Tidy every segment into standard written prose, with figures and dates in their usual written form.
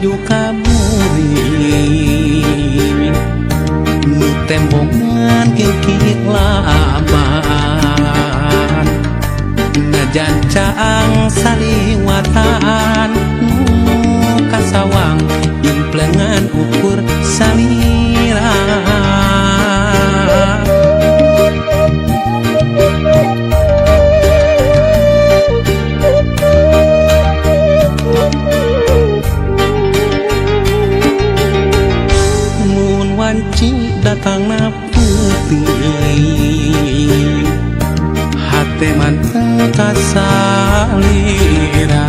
maju kamuri nu tembongan kikik laban najan caang saliwatan nu kasawang implengan ukur salira datang na putih hati mantap salira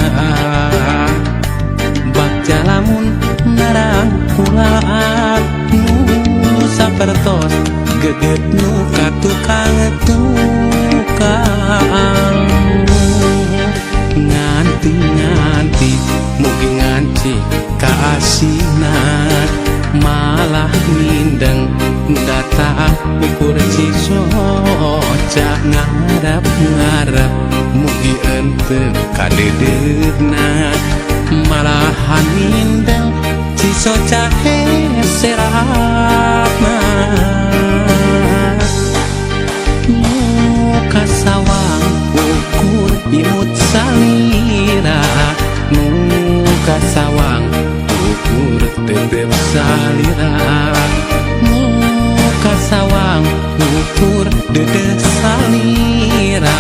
baca lamun narang pulaan nu sapertos geget nu katukang nganti mugi nganci kaasinan malah mindeng datang ukur cisoca ngarep mugi enteu kadedegna malahan mindeng cisoca heseratna muka sawang ukur imut salira muka sawang ukur tetep salira muka sawang ukur dedeh salira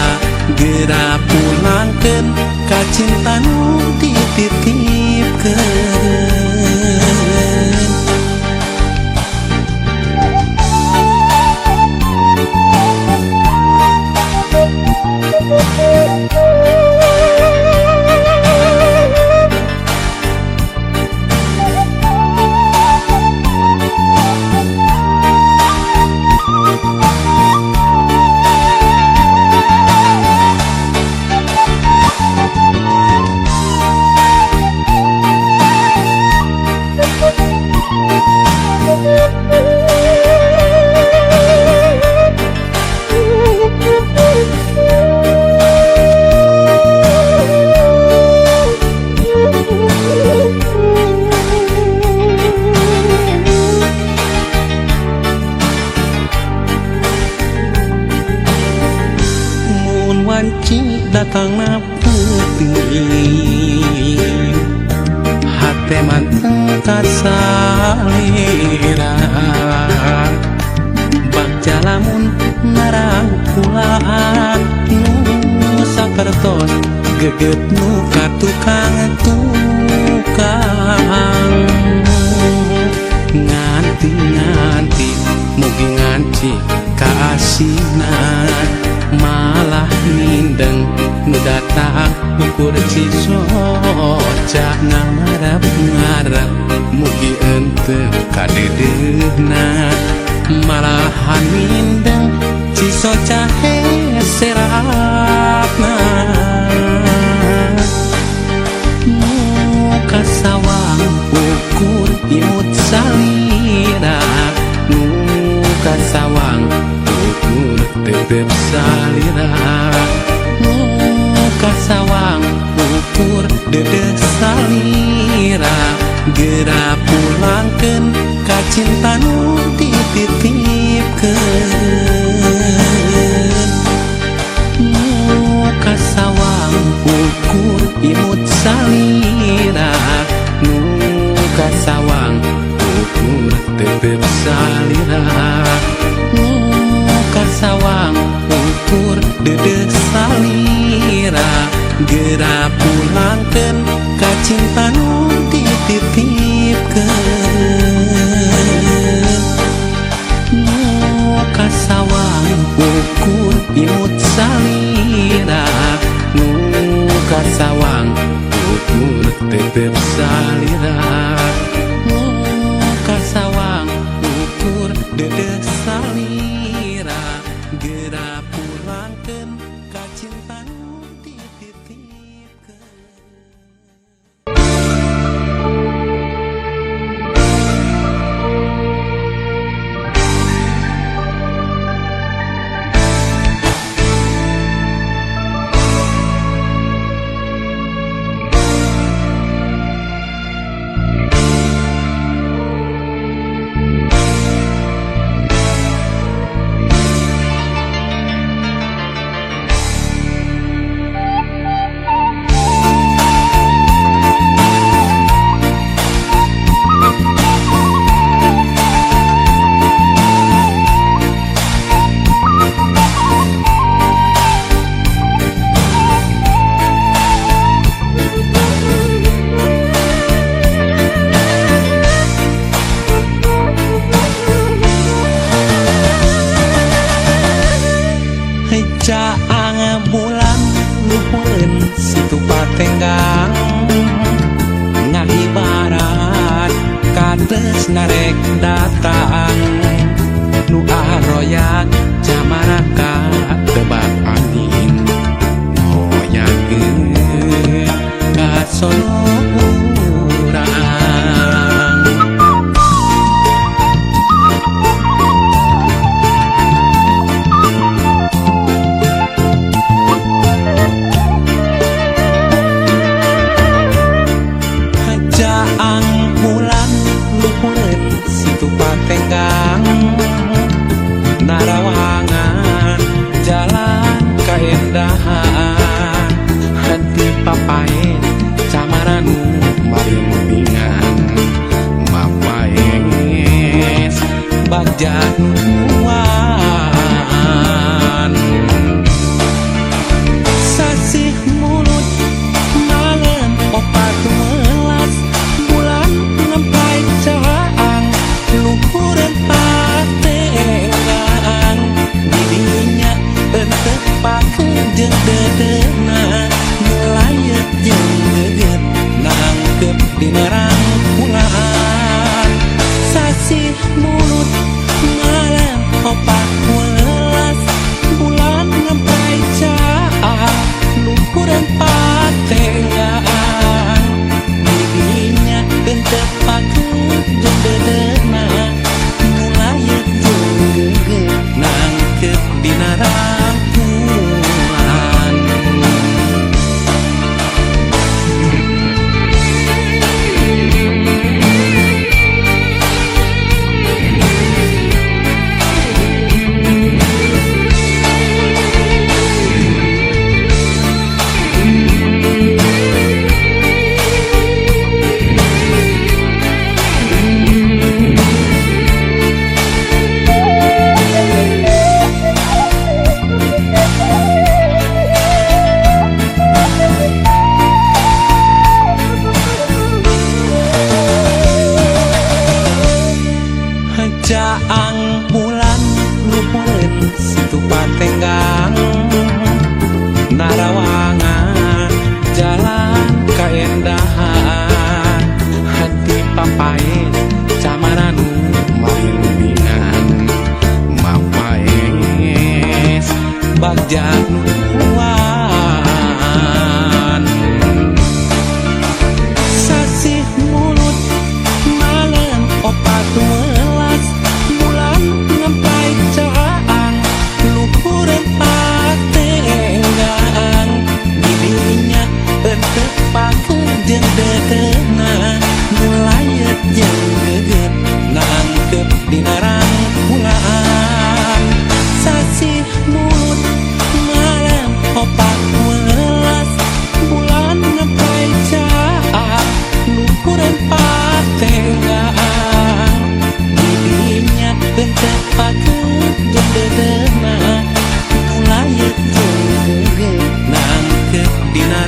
geura pulangkeun ka cinta nu dititipkeun datang na putih hati mantap salira baca lamun narang pulaan nu sapertos geget nu katukang nganti mugi nganci kaasinan malah mindeng nu datang ukur cisoca ngarep mugi enteu kadedegna malahan mindeng cisoca heseratna muka sawang ukur imut salira muka sawang ukur tetep salira muka sawang ukur dedeh salira geura pulangkeun ka cinta nu dititipkeun muka sawang ukur imut salira muka sawang ukur tetep salira muka sawang ukur dedeh salira geura pulangkeun ka cinta nu dititipkeun muka sawang ukur imut salira muka sawang ukur tetep salira muka sawang ukur dedeh salira geura pulangkeun ka cinta nu dititipkeun Caang bulan luhurun situ patenggang ngahibarat kades narek datang nu aroyak camaraka tebak angin hoyakeun ka sono urang. Caang bulan luhurun situ patenggang narawangan jalan kaendahan henti papain camaranu marimbingan mapaes bagja nuan sasih mulut malam opat welas bulan nempai caang luhureun patenggang didinya enteu pakeun jeung dedeuna mulayet jeung geget nangkep dina rangkulan sasih mulut malam opat welas bulan nempai caang luhureun patenggang didinya enteu pakeun jeung dedeuna mulayet jeung geget nangkep dina rangkulan. Caang bulan luhurun situ patenggang narawangan jalan kaendahan hati papain camaranu marimbingan mapaes bagja nuan sasih mulut malam opat welas bulan nempai caang luhureun patenggang didinya enteu pakeun jeung dedeuna mulayet jeung geget nangkep dina rangkulan sasih mulut malam opat welas bulan nempai caang luhureun patenggang didinya enteu pakeun jeung dedeuna mulayet jeung geget nangkep dina